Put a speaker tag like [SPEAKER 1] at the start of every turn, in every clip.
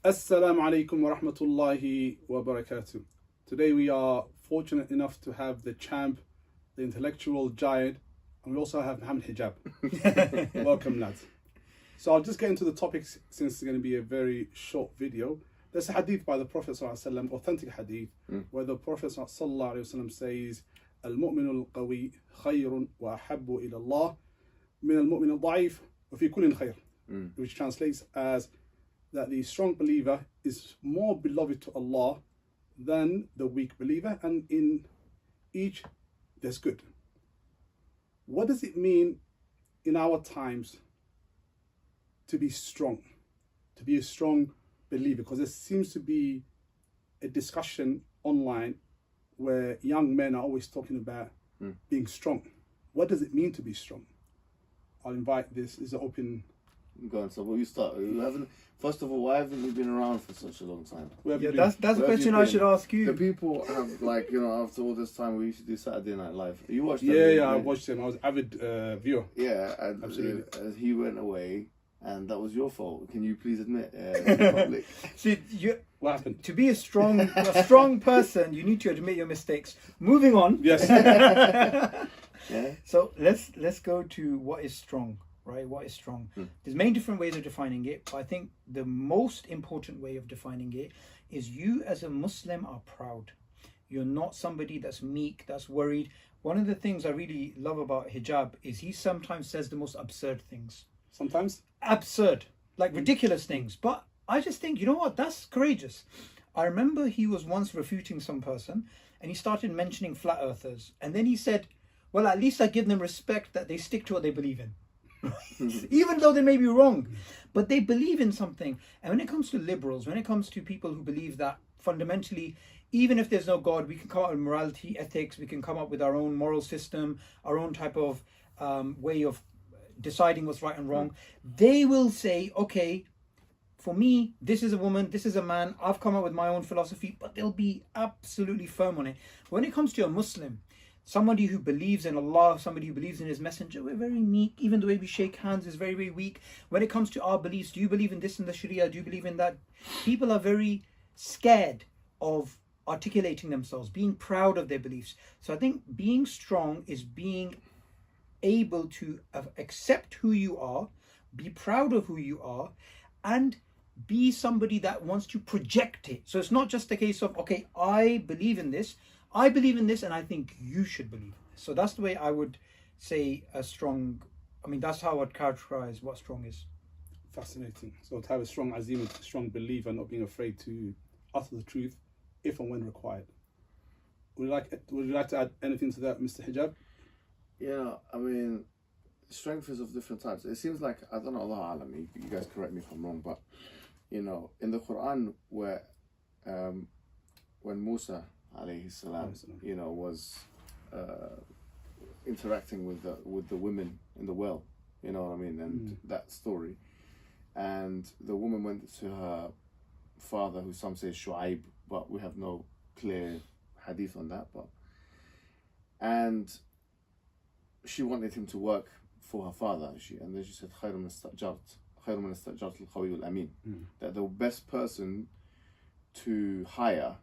[SPEAKER 1] Assalamu alaikum wa rahmatullahi wa barakatuh. Today we are fortunate enough to have the champ, the intellectual giant, and we also have Muhammad Hijab. Welcome, lads. So I'll just get into the topics since it's going to be a very short video. There's a hadith by the Prophet ﷺ, authentic hadith, where the Prophet ﷺ says, "Al-mu'minu al-qawi khayrun wa ahabbu ila Allah min al-mu'min al-da'if wa fi kullin khayr," which translates as that the strong believer is more beloved to Allah than the weak believer, and in each there's good. What does it mean in our times to be strong, to be a strong believer? Because there seems to be a discussion online where young men are always talking about being strong. What does it mean to be strong? I'll invite this is an open.
[SPEAKER 2] Go on, so will you start? First of all, why haven't you been around for such a long time?
[SPEAKER 3] Yeah, that's a question I should ask you.
[SPEAKER 2] The people have, after all this time, we used to do Saturday Night Live. You watched them?
[SPEAKER 1] Yeah, I watched him. I was an avid viewer.
[SPEAKER 2] Yeah, and
[SPEAKER 1] absolutely.
[SPEAKER 2] He went away, and that was your fault. Can you please admit in public?
[SPEAKER 3] See,
[SPEAKER 1] what happened?
[SPEAKER 3] To be a strong person, you need to admit your mistakes. Moving on.
[SPEAKER 1] Yes.
[SPEAKER 2] Yeah.
[SPEAKER 3] So let's go to what is strong. Right, what is strong? There's many different ways of defining it, but I think the most important way of defining it is you as a Muslim are proud. You're not somebody that's meek, that's worried. One of the things I really love about hijab is he sometimes says the most absurd things.
[SPEAKER 1] Sometimes?
[SPEAKER 3] Absurd, like ridiculous things. But I just think, you know what, that's courageous. I remember he was once refuting some person and he started mentioning flat earthers. And then he said, well, at least I give them respect that they stick to what they believe in. Even though they may be wrong, but they believe in something. And when it comes to liberals, when it comes to people who believe that fundamentally, even if there's no God, we can come up with morality, ethics, we can come up with our own moral system, our own type of way of deciding what's right and wrong. They will say, okay, for me, this is a woman, this is a man, I've come up with my own philosophy, but they'll be absolutely firm on it. When it comes to a Muslim, somebody who believes in Allah, somebody who believes in his messenger, we're very meek. Even the way we shake hands is very, very weak. When it comes to our beliefs, do you believe in this in the Sharia? Do you believe in that? People are very scared of articulating themselves, being proud of their beliefs. So I think being strong is being able to accept who you are, be proud of who you are, and be somebody that wants to project it. So it's not just a case of, okay, I believe in this, and I think you should believe in this. So that's the way I would say that's how I'd characterize what strong is.
[SPEAKER 1] Fascinating. So to have a strong azim, a strong believer, not being afraid to utter the truth if and when required. Would you like to add anything to that, Mr. Hijab?
[SPEAKER 2] Yeah, I mean, strength is of different types. It seems like, I don't know, Allah Alam, you guys correct me if I'm wrong, but, in the Quran where when Musa alayhi salam, was interacting with the women in the well, you know what I mean, and that story, and the woman went to her father, who some say Shu'aib, but we have no clear hadith on that, and she wanted him to work for her father, and then she said خير من استأجرت القوي الأمين, that the best person to hire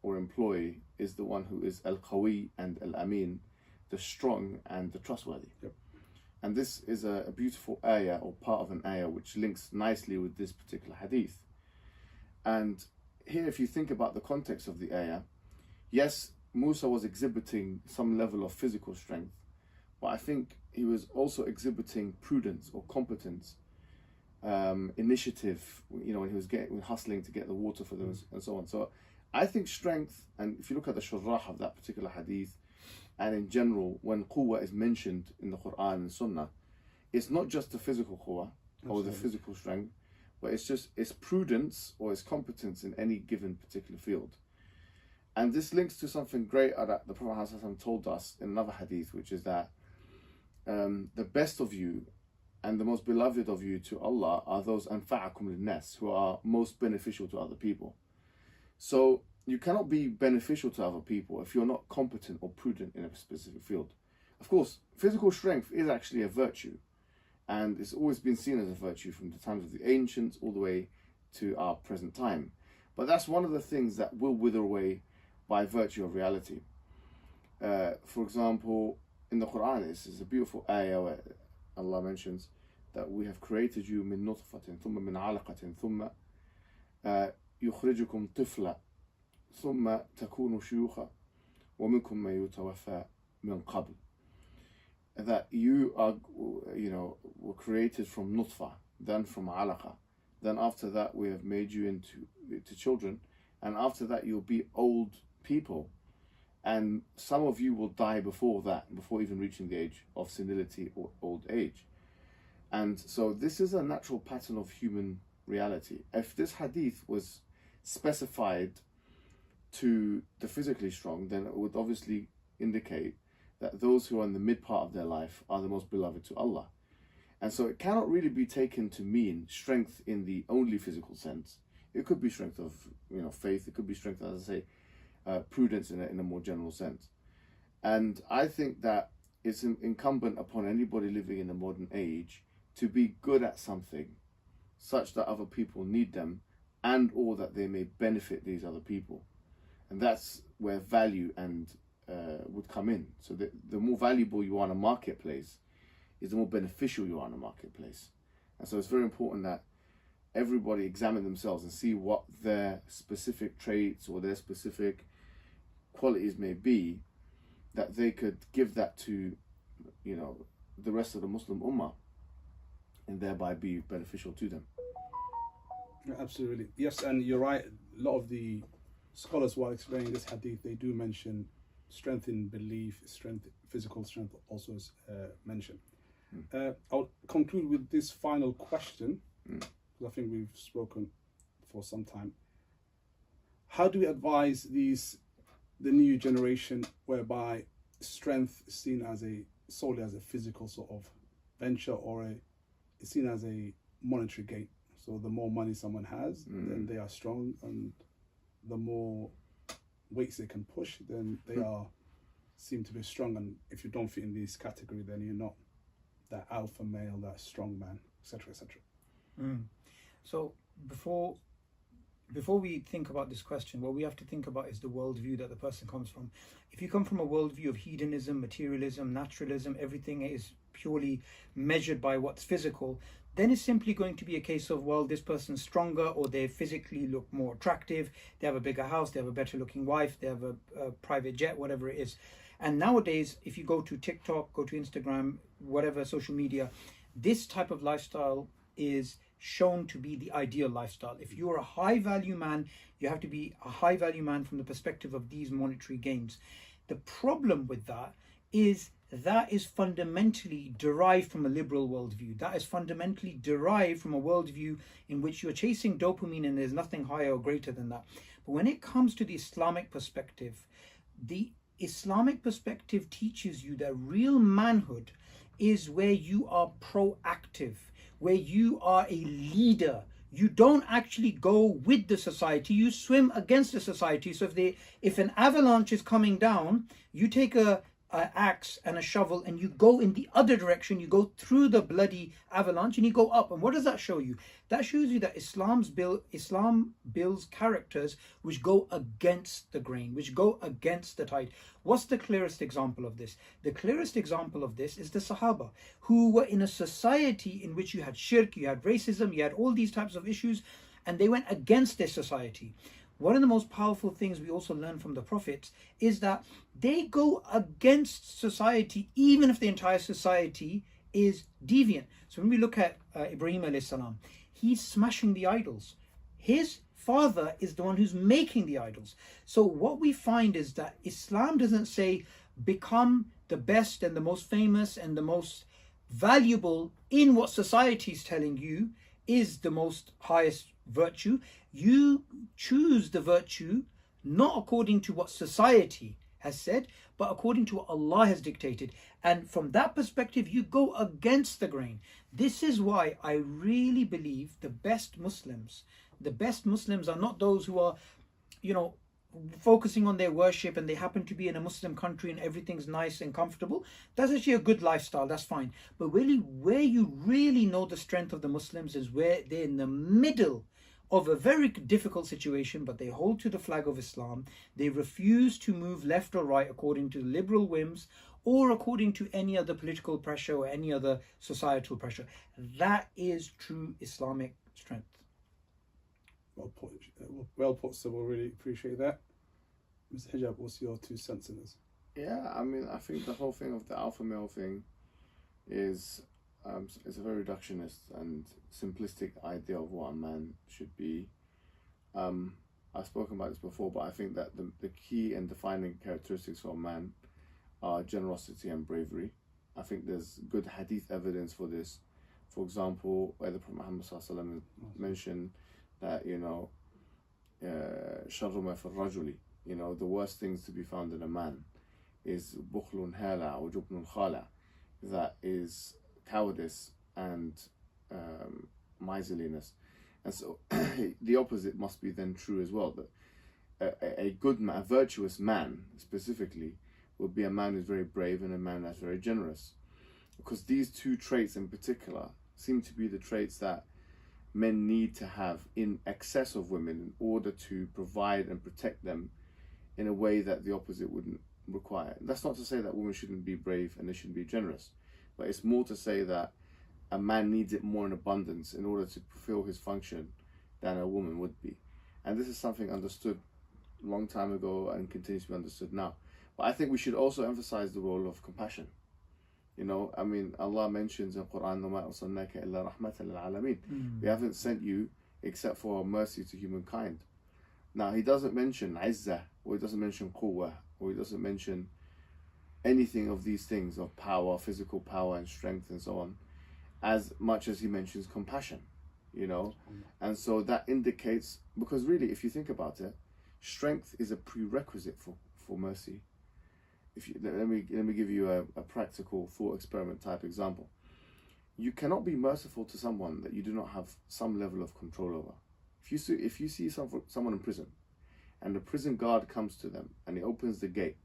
[SPEAKER 2] or employ is the one who is al-qawi and al-amin, the strong and the trustworthy.
[SPEAKER 1] Yep.
[SPEAKER 2] And this is a beautiful ayah, or part of an ayah, which links nicely with this particular hadith. And here, if you think about the context of the ayah, yes, Musa was exhibiting some level of physical strength, but I think he was also exhibiting prudence or competence, initiative, when he was hustling to get the water for them and so on. So I think strength, and if you look at the shurrah of that particular hadith, and in general, when quwwah is mentioned in the Quran and Sunnah, it's not just the physical quwwah or the physical strength, but it's prudence or it's competence in any given particular field. And this links to something great that the Prophet ﷺ told us in another hadith, which is that the best of you and the most beloved of you to Allah are those anfa'akum lin-nas, who are most beneficial to other people. So you cannot be beneficial to other people if you're not competent or prudent in a specific field. Of course, physical strength is actually a virtue, and it's always been seen as a virtue from the times of the ancients all the way to our present time. But that's one of the things that will wither away by virtue of reality. For example, in the Quran, this is a beautiful ayah where Allah mentions that we have created you min nutfatin, thumma min alaqatin, thumma yukhrijukum tifla, thumma takunu shuyukha, wa minkum man yutawaffa min qabl. That you are, were created from nutfa, then from alaqa. Then after that we have made you into children, and after that you'll be old people, and some of you will die before that, before even reaching the age of senility or old age. And so this is a natural pattern of human reality. If this hadith was specified to the physically strong, then it would obviously indicate that those who are in the mid part of their life are the most beloved to Allah. And so it cannot really be taken to mean strength in the only physical sense. It could be strength of faith. It could be strength, as I say, prudence in a more general sense. And I think that it's incumbent upon anybody living in the modern age to be good at something such that other people need them, and or that they may benefit these other people. And that's where value and would come in. So the more valuable you are in a marketplace is the more beneficial you are in a marketplace. And so it's very important that everybody examine themselves and see what their specific traits or their specific qualities may be, that they could give that to the rest of the Muslim Ummah, and thereby be beneficial to them.
[SPEAKER 1] Yeah, absolutely. Yes, and you're right. A lot of the scholars, while explaining this hadith, they do mention strength in belief, strength, physical strength also is mentioned. I'll conclude with this final question, because I think we've spoken for some time. How do we advise the new generation, whereby strength is seen as solely as a physical sort of venture, or is seen as a monetary gain? So the more money someone has, then they are strong, and the more weights they can push, then they seem to be strong. And if you don't fit in this category, then you're not that alpha male, that strong man, etc., etc.
[SPEAKER 3] So before we think about this question, what we have to think about is the worldview that the person comes from. If you come from a worldview of hedonism, materialism, naturalism, everything is purely measured by what's physical, then it's simply going to be a case of, well, this person's stronger, or they physically look more attractive, they have a bigger house, they have a better looking wife, they have a private jet, whatever it is. And nowadays, if you go to TikTok, go to Instagram, whatever social media, this type of lifestyle is shown to be the ideal lifestyle. If you're a high value man, you have to be a high value man from the perspective of these monetary gains. The problem with that is fundamentally derived from a liberal worldview. That is fundamentally derived from a worldview in which you're chasing dopamine and there's nothing higher or greater than that. But when it comes to the Islamic perspective, the Islamic perspective teaches you that real manhood is where you are proactive, where you are a leader. You don't actually go with the society, you swim against the society. So if an avalanche is coming down, you take a axe and a shovel and you go in the other direction, you go through the bloody avalanche and you go up. And what does that show you? That shows you that Islam builds characters which go against the grain, which go against the tide. What's the clearest example of this? The clearest example of this is the Sahaba, who were in a society in which you had shirk, you had racism, you had all these types of issues, and they went against their society. One of the most powerful things we also learn from the prophets is that they go against society, even if the entire society is deviant. So when we look at Ibrahim alayhi salam, he's smashing the idols. His father is the one who's making the idols. So what we find is that Islam doesn't say become the best and the most famous and the most valuable in what society is telling you is the most highest virtue. You choose the virtue not according to what society has said, but according to what Allah has dictated. And from that perspective, you go against the grain. This is why I really believe the best Muslims are not those who are, focusing on their worship and they happen to be in a Muslim country and everything's nice and comfortable. That's actually a good lifestyle, that's fine. But really, where you really know the strength of the Muslims is where they're in the middle of a very difficult situation, but they hold to the flag of Islam. They refuse to move left or right according to liberal whims or according to any other political pressure or any other societal pressure. That is true Islamic strength.
[SPEAKER 1] Well put, so we'll really appreciate that. Mr. Hijab, what's your 2 cents in this?
[SPEAKER 2] Yeah, I mean, I think the whole thing of the alpha male thing is a very reductionist and simplistic idea of what a man should be. I've spoken about this before, but I think that the key and defining characteristics for a man are generosity and bravery. I think there's good hadith evidence for this. For example, where the Prophet Muhammad ﷺ mentioned that, شَرُّ مَا فِي الرَّجُلِ, the worst things to be found in a man is بُخْلٌ هَالَع وَجُبْنٌ خَالَع, that is cowardice and miserliness. And so the opposite must be then true as well, that a good man, a virtuous man specifically, would be a man who's very brave and a man that's very generous. Because these 2 traits in particular seem to be the traits that men need to have in excess of women in order to provide and protect them in a way that the opposite wouldn't require. That's not to say that women shouldn't be brave and they shouldn't be generous, but it's more to say that a man needs it more in abundance in order to fulfill his function than a woman would be. And this is something understood a long time ago and continues to be understood now. But I think we should also emphasize the role of compassion. I mean, Allah mentions in Quran, وَمَا أَرْسَلْنَاكَ إِلَّا رَحْمَةً لِلْعَالَمِينَ. We haven't sent you except for mercy to humankind. Now, He doesn't mention izzah, or He doesn't mention quwwah, or He doesn't mention anything of these things of power, physical power and strength and so on, as much as He mentions compassion, And so that indicates, because really, if you think about it, strength is a prerequisite for mercy. Let me give you a practical thought experiment type example. You cannot be merciful to someone that you do not have some level of control over. If you see someone in prison, and the prison guard comes to them and he opens the gate,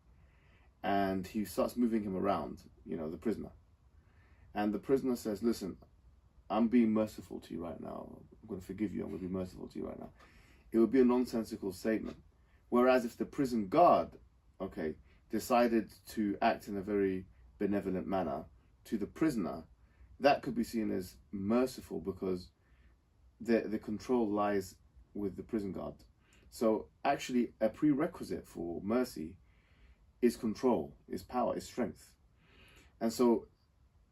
[SPEAKER 2] and he starts moving him around, the prisoner, and the prisoner says, "Listen, I'm being merciful to you right now. I'm going to forgive you. I'm going to be merciful to you right now." It would be a nonsensical statement. Whereas if the prison guard, decided to act in a very benevolent manner to the prisoner, that could be seen as merciful because the control lies with the prison guard. So actually a prerequisite for mercy is control, is power, is strength. And so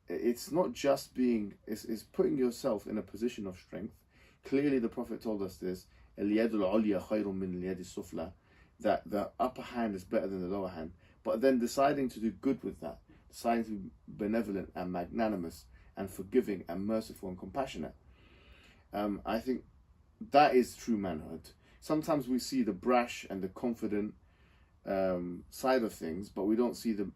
[SPEAKER 2] it's not just it's putting yourself in a position of strength. Clearly the Prophet told us this, الْيَدُ الْعُلْيَا خَيْرٌ مِنْ الْيَدِ السُّفْلَى, that the upper hand is better than the lower hand. But then deciding to do good with that, deciding to be benevolent and magnanimous and forgiving and merciful and compassionate. I think that is true manhood. Sometimes we see the brash and the confident side of things, but we don't see the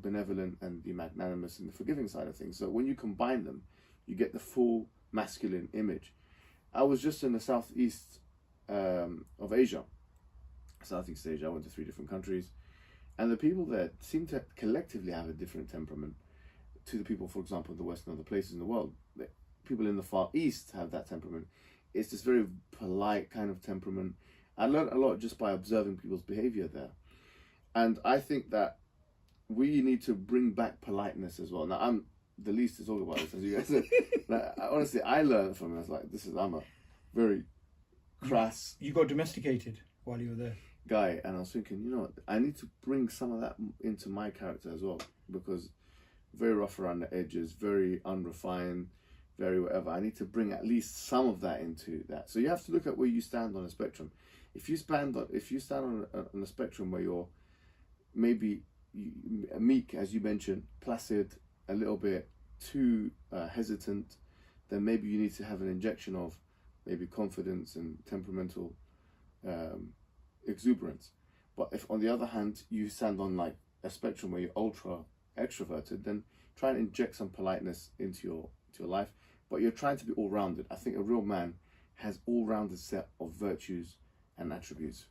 [SPEAKER 2] benevolent and the magnanimous and the forgiving side of things. So when you combine them, you get the full masculine image. I was just in the southeast of Asia, Southeast Asia. I went to 3 different countries. And the people there seem to collectively have a different temperament to the people, for example, in the West and other places in the world. The people in the Far East have that temperament. It's this very polite kind of temperament. I learned a lot just by observing people's behavior there. And I think that we need to bring back politeness as well. Now, I'm the least to talk about this, as you guys said. Honestly, I learned from it. I was like, I'm a very crass...
[SPEAKER 3] You got domesticated while you were there.
[SPEAKER 2] Guy, and I was thinking, I need to bring some of that into my character as well, because very rough around the edges, very unrefined, very whatever. I need to bring at least some of that into that. So you have to look at where you stand on a spectrum. If you stand on a spectrum where you're maybe meek, as you mentioned, placid, a little bit too hesitant, then maybe you need to have an injection of maybe confidence and temperamental exuberance. But if on the other hand you stand on like a spectrum where you're ultra extroverted, then try and inject some politeness into your life, but you're trying to be all-rounded. I think a real man has all-rounded set of virtues and attributes.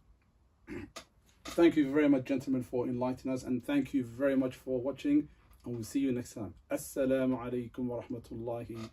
[SPEAKER 1] Thank you very much, gentlemen, for enlightening us, and thank you very much for watching, and we'll see you next time. Assalamu alaikum wa rahmatullahi